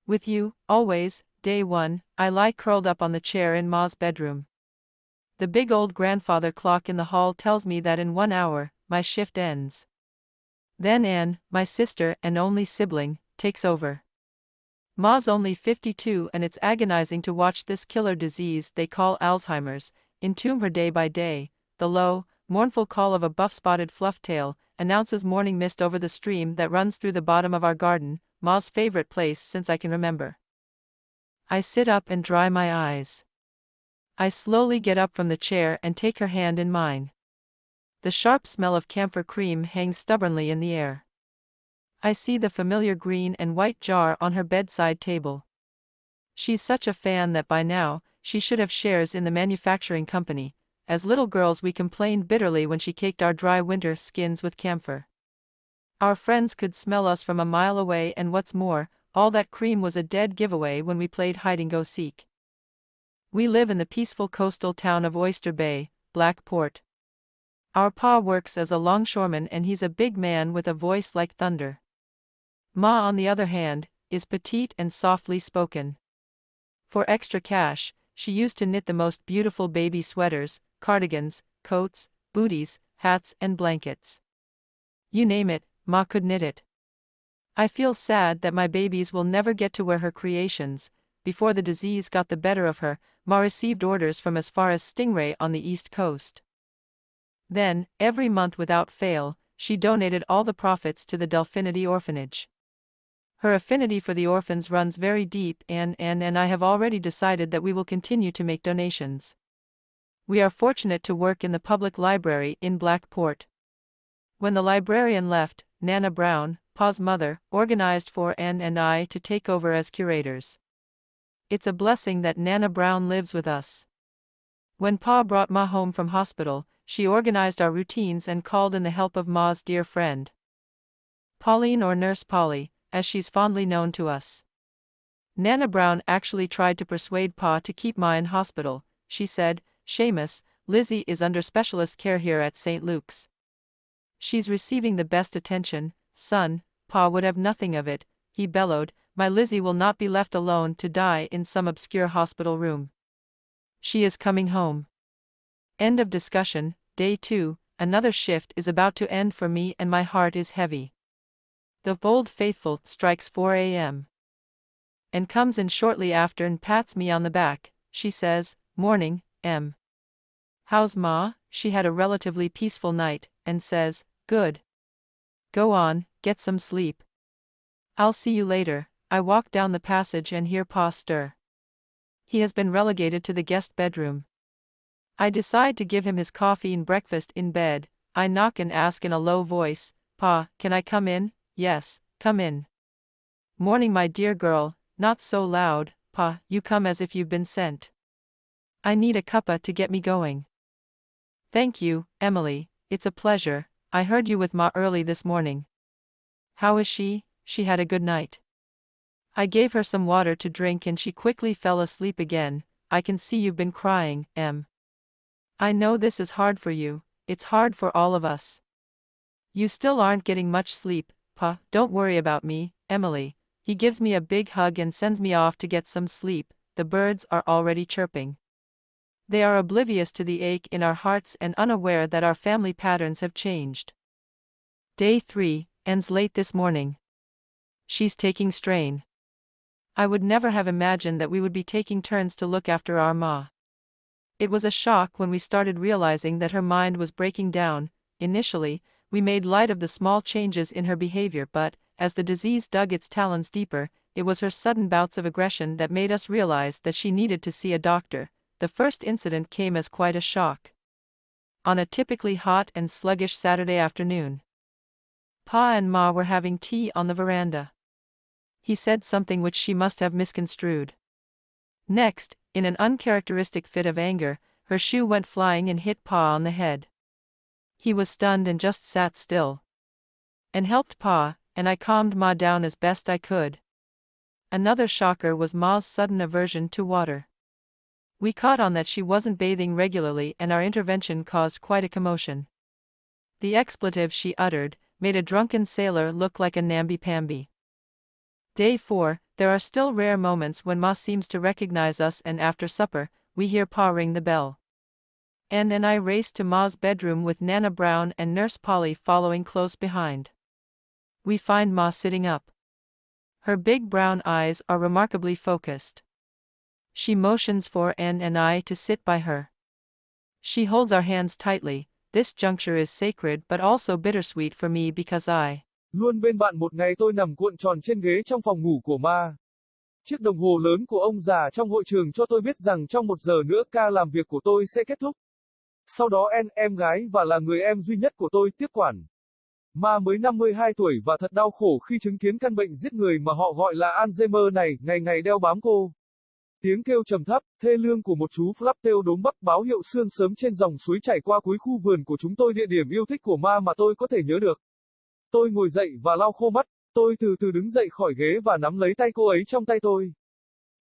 With you, always. Day 1, I lie curled up on the chair in Ma's bedroom. The big old grandfather clock in the hall tells me that in 1 hour, my shift ends. Then Anne, my sister and only sibling, takes over. Ma's only 52 and it's agonizing to watch this killer disease they call Alzheimer's entomb her day by day. The low, mournful call of a buff-spotted flufftail announces morning mist over the stream that runs through the bottom of our garden, Ma's favorite place since I can remember. I sit up and dry my eyes. I slowly get up from the chair and take her hand in mine. The sharp smell of camphor cream hangs stubbornly in the air. I see the familiar green and white jar on her bedside table. She's such a fan that by now, she should have shares in the manufacturing company. As little girls we complained bitterly when she caked our dry winter skins with camphor. Our friends could smell us from a mile away, and what's more, all that cream was a dead giveaway when we played hide-and-go-seek. We live in the peaceful coastal town of Oyster Bay, Blackport. Our pa works as a longshoreman and he's a big man with a voice like thunder. Ma, on the other hand, is petite and softly spoken. For extra cash, she used to knit the most beautiful baby sweaters, cardigans, coats, booties, hats and blankets. You name it, Ma could knit it. I feel sad that my babies will never get to wear her creations. Before the disease got the better of her, Ma received orders from as far as Stingray on the East Coast. Then, every month without fail, she donated all the profits to the Delphinity Orphanage. Her affinity for the orphans runs very deep, and I have already decided that we will continue to make donations. We are fortunate to work in the public library in Blackport. When the librarian left, Nana Brown, Pa's mother, organized for Anne and I to take over as curators. It's a blessing that Nana Brown lives with us. When Pa brought Ma home from hospital, she organized our routines and called in the help of Ma's dear friend, Pauline, or Nurse Polly, as she's fondly known to us. Nana Brown actually tried to persuade Pa to keep Ma in hospital. She said, "Seamus, Lizzie is under specialist care here at St. Luke's. She's receiving the best attention, son." Pa would have nothing of it. He bellowed, "My Lizzie will not be left alone to die in some obscure hospital room. She is coming home." End of discussion. Day 2, another shift is about to end for me and my heart is heavy. The old faithful strikes 4 a.m. and comes in shortly after and pats me on the back. She says, "Morning, Em. How's Ma?" She had a relatively peaceful night, and says, "Good. Go on, get some sleep. I'll see you later." I walk down the passage and hear Pa stir. He has been relegated to the guest bedroom. I decide to give him his coffee and breakfast in bed. I knock and ask in a low voice, "Pa, can I come in?" "Yes, come in." "Morning, my dear girl." "Not so loud, Pa, you come as if you've been sent. I need a cuppa to get me going." "Thank you, Emily, it's a pleasure. I heard you with Ma early this morning." "How is she?" "She had a good night." I gave her some water to drink and she quickly fell asleep again. "I can see you've been crying, Em. I know this is hard for you, it's hard for all of us. You still aren't getting much sleep, Pa. Don't worry about me, Emily." He gives me a big hug and sends me off to get some sleep. The birds are already chirping. They are oblivious to the ache in our hearts and unaware that our family patterns have changed. Day 3 ends late this morning. She's taking strain. I would never have imagined that we would be taking turns to look after our Ma. It was a shock when we started realizing that her mind was breaking down. Initially, we made light of the small changes in her behavior, but, as the disease dug its talons deeper, it was her sudden bouts of aggression that made us realize that she needed to see a doctor. The first incident came as quite a shock. On a typically hot and sluggish Saturday afternoon, Pa and Ma were having tea on the veranda. He said something which she must have misconstrued. Next, in an uncharacteristic fit of anger, her shoe went flying and hit Pa on the head. He was stunned and just sat still. And helped Pa, and I calmed Ma down as best I could. Another shocker was Ma's sudden aversion to water. We caught on that she wasn't bathing regularly and our intervention caused quite a commotion. The expletive she uttered made a drunken sailor look like a namby-pamby. Day 4, There are still rare moments when Ma seems to recognize us, and after supper, we hear Pa ring the bell. Anne and I race to Ma's bedroom with Nana Brown and Nurse Polly following close behind. We find Ma sitting up. Her big brown eyes are remarkably focused. She motions for Anne and I to sit by her. She holds our hands tightly. This juncture is sacred but also bittersweet for me because I Luôn bên bạn. Một ngày tôi nằm cuộn tròn trên ghế trong phòng ngủ của Ma. Chiếc đồng hồ lớn của ông già trong hội trường cho tôi biết rằng trong 1 giờ nữa ca làm việc của tôi sẽ kết thúc. Sau đó em gái và là người em duy nhất của tôi tiếp quản. Ma mới 52 tuổi và thật đau khổ khi chứng kiến căn bệnh giết người mà họ gọi là Alzheimer này, ngày ngày đeo bám cô. Tiếng kêu trầm thấp, thê lương của một chú flaptail đốm bắp báo hiệu sương sớm trên dòng suối chảy qua cuối khu vườn của chúng tôi, địa điểm yêu thích của Ma mà tôi có thể nhớ được. Tôi ngồi dậy và lau khô mắt, tôi từ từ đứng dậy khỏi ghế và nắm lấy tay cô ấy trong tay tôi.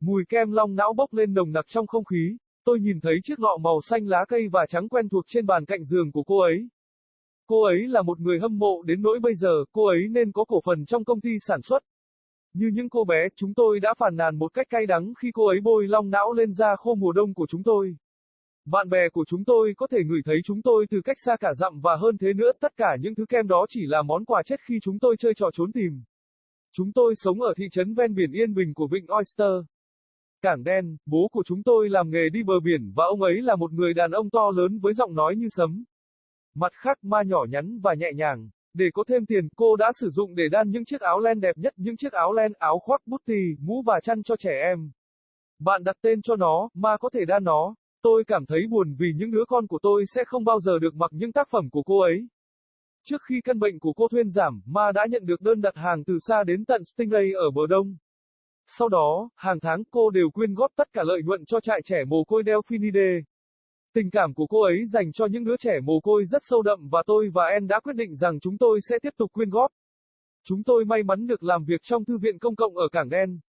Mùi kem long não bốc lên nồng nặc trong không khí, tôi nhìn thấy chiếc lọ màu xanh lá cây và trắng quen thuộc trên bàn cạnh giường của cô ấy. Cô ấy là một người hâm mộ đến nỗi bây giờ cô ấy nên có cổ phần trong công ty sản xuất. Như những cô bé, chúng tôi đã phàn nàn một cách cay đắng khi cô ấy bôi long não lên da khô mùa đông của chúng tôi. Bạn bè của chúng tôi có thể ngửi thấy chúng tôi từ cách xa cả dặm và hơn thế nữa, tất cả những thứ kem đó chỉ là món quà chết khi chúng tôi chơi trò trốn tìm. Chúng tôi sống ở thị trấn ven biển yên bình của vịnh Oyster. Cảng đen, bố của chúng tôi làm nghề đi bờ biển và ông ấy là một người đàn ông to lớn với giọng nói như sấm. Mặt khác, Ma nhỏ nhắn và nhẹ nhàng. Để có thêm tiền, cô đã sử dụng để đan những chiếc áo len đẹp nhất, những chiếc áo len, áo khoác, bút tì, mũ và chăn cho trẻ em. Bạn đặt tên cho nó, Ma có thể đan nó. Tôi cảm thấy buồn vì những đứa con của tôi sẽ không bao giờ được mặc những tác phẩm của cô ấy. Trước khi căn bệnh của cô thuyên giảm, Ma đã nhận được đơn đặt hàng từ xa đến tận Stingray ở bờ đông. Sau đó, hàng tháng cô đều quyên góp tất cả lợi nhuận cho trại trẻ mồ côi Delphinide. Tình cảm của cô ấy dành cho những đứa trẻ mồ côi rất sâu đậm và tôi và Anne đã quyết định rằng chúng tôi sẽ tiếp tục quyên góp. Chúng tôi may mắn được làm việc trong thư viện công cộng ở Cảng Đen.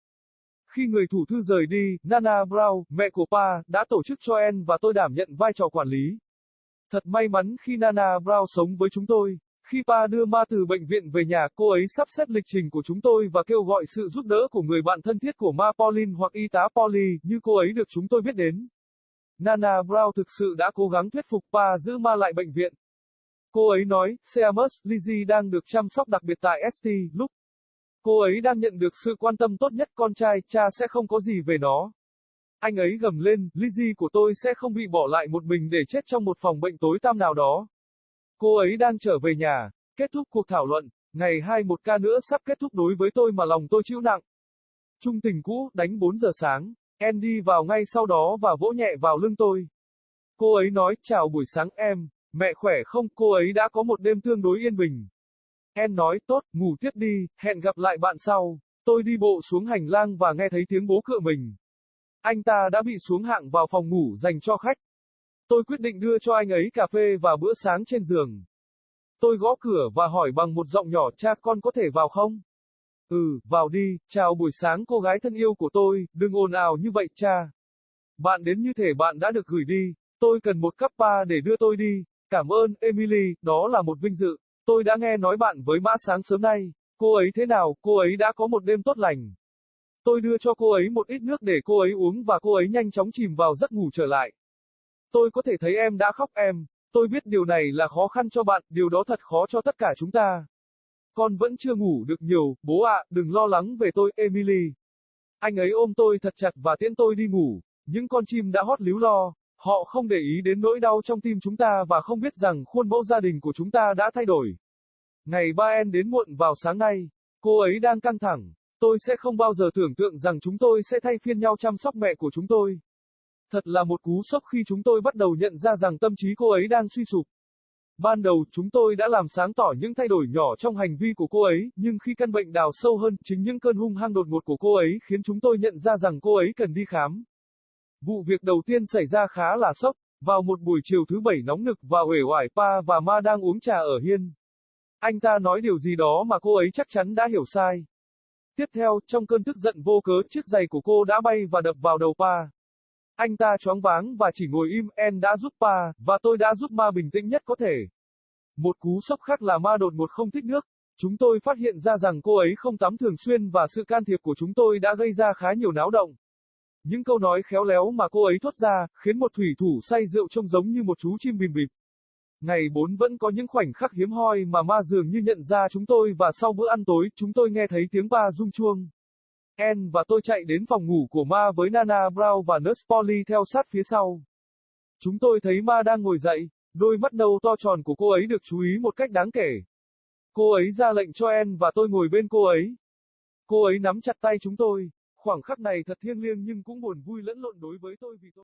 Khi người thủ thư rời đi, Nana Brown, mẹ của Pa, đã tổ chức cho Anne và tôi đảm nhận vai trò quản lý. Thật may mắn khi Nana Brown sống với chúng tôi. Khi Pa đưa Ma từ bệnh viện về nhà, cô ấy sắp xếp lịch trình của chúng tôi và kêu gọi sự giúp đỡ của người bạn thân thiết của Ma, Pauline hoặc y tá Polly, như cô ấy được chúng tôi biết đến. Nana Brown thực sự đã cố gắng thuyết phục Pa giữ Ma lại bệnh viện. Cô ấy nói, Seamus, Lizzie đang được chăm sóc đặc biệt tại St. Luke. Cô ấy đang nhận được sự quan tâm tốt nhất, con trai, cha sẽ không có gì về nó. Anh ấy gầm lên, Lizzie của tôi sẽ không bị bỏ lại một mình để chết trong một phòng bệnh tối tăm nào đó. Cô ấy đang trở về nhà. Kết thúc cuộc thảo luận, ngày 21 ca nữa sắp kết thúc đối với tôi mà lòng tôi chịu nặng. Chung tình cũ, đánh 4 giờ sáng. Andy vào ngay sau đó và vỗ nhẹ vào lưng tôi. Cô ấy nói, chào buổi sáng em, mẹ khỏe không? Cô ấy đã có một đêm tương đối yên bình. Anne nói, tốt, ngủ tiếp đi, hẹn gặp lại bạn sau. Tôi đi bộ xuống hành lang và nghe thấy tiếng bố cựa mình. Anh ta đã bị xuống hạng vào phòng ngủ dành cho khách. Tôi quyết định đưa cho anh ấy cà phê và bữa sáng trên giường. Tôi gõ cửa và hỏi bằng một giọng nhỏ, cha, con có thể vào không? Vào đi, chào buổi sáng cô gái thân yêu của tôi, đừng ồn ào như vậy cha. Bạn đến như thể bạn đã được gửi đi, tôi cần một cắp pa để đưa tôi đi. Cảm ơn, Emily, đó là một vinh dự. Tôi đã nghe nói bạn với Mã sáng sớm nay. Cô ấy thế nào? Cô ấy đã có một đêm tốt lành. Tôi đưa cho cô ấy một ít nước để cô ấy uống và cô ấy nhanh chóng chìm vào giấc ngủ trở lại. Tôi có thể thấy em đã khóc em. Tôi biết điều này là khó khăn cho bạn, điều đó thật khó cho tất cả chúng ta. Con vẫn chưa ngủ được nhiều, bố ạ, đừng lo lắng về tôi, Emily. Anh ấy ôm tôi thật chặt và tiễn tôi đi ngủ. Những con chim đã hót líu lo. Họ không để ý đến nỗi đau trong tim chúng ta và không biết rằng khuôn mẫu gia đình của chúng ta đã thay đổi. Ngày ba Anne đến muộn vào sáng nay. Cô ấy đang căng thẳng. Tôi sẽ không bao giờ tưởng tượng rằng chúng tôi sẽ thay phiên nhau chăm sóc mẹ của chúng tôi. Thật là một cú sốc khi chúng tôi bắt đầu nhận ra rằng tâm trí cô ấy đang suy sụp. Ban đầu, chúng tôi đã làm sáng tỏ những thay đổi nhỏ trong hành vi của cô ấy, nhưng khi căn bệnh đào sâu hơn, chính những cơn hung hăng đột ngột của cô ấy khiến chúng tôi nhận ra rằng cô ấy cần đi khám. Vụ việc đầu tiên xảy ra khá là sốc. Vào một buổi chiều thứ Bảy nóng nực và uể oải, Pa và Ma đang uống trà ở hiên. Anh ta nói điều gì đó mà cô ấy chắc chắn đã hiểu sai. Tiếp theo, trong cơn tức giận vô cớ, chiếc giày của cô đã bay và đập vào đầu Pa. Anh ta choáng váng và chỉ ngồi im. Anne đã giúp Pa, và tôi đã giúp Ma bình tĩnh nhất có thể. Một cú sốc khác là Ma đột ngột không thích nước. Chúng tôi phát hiện ra rằng cô ấy không tắm thường xuyên và sự can thiệp của chúng tôi đã gây ra khá nhiều náo động. Những câu nói khéo léo mà cô ấy thốt ra, khiến một thủy thủ say rượu trông giống như một chú chim bìm bịp. Ngày 4 vẫn có những khoảnh khắc hiếm hoi mà ma dường như nhận ra chúng tôi và sau bữa ăn tối, chúng tôi nghe thấy tiếng ba rung chuông. Anne và tôi chạy đến phòng ngủ của ma với Nana Brown và Nurse Polly theo sát phía sau. Chúng tôi thấy ma đang ngồi dậy, đôi mắt nâu to tròn của cô ấy được chú ý một cách đáng kể. Cô ấy ra lệnh cho Anne và tôi ngồi bên cô ấy. Cô ấy nắm chặt tay chúng tôi. Khoảng khắc này thật thiêng liêng nhưng cũng buồn vui lẫn lộn đối với tôi vì tôi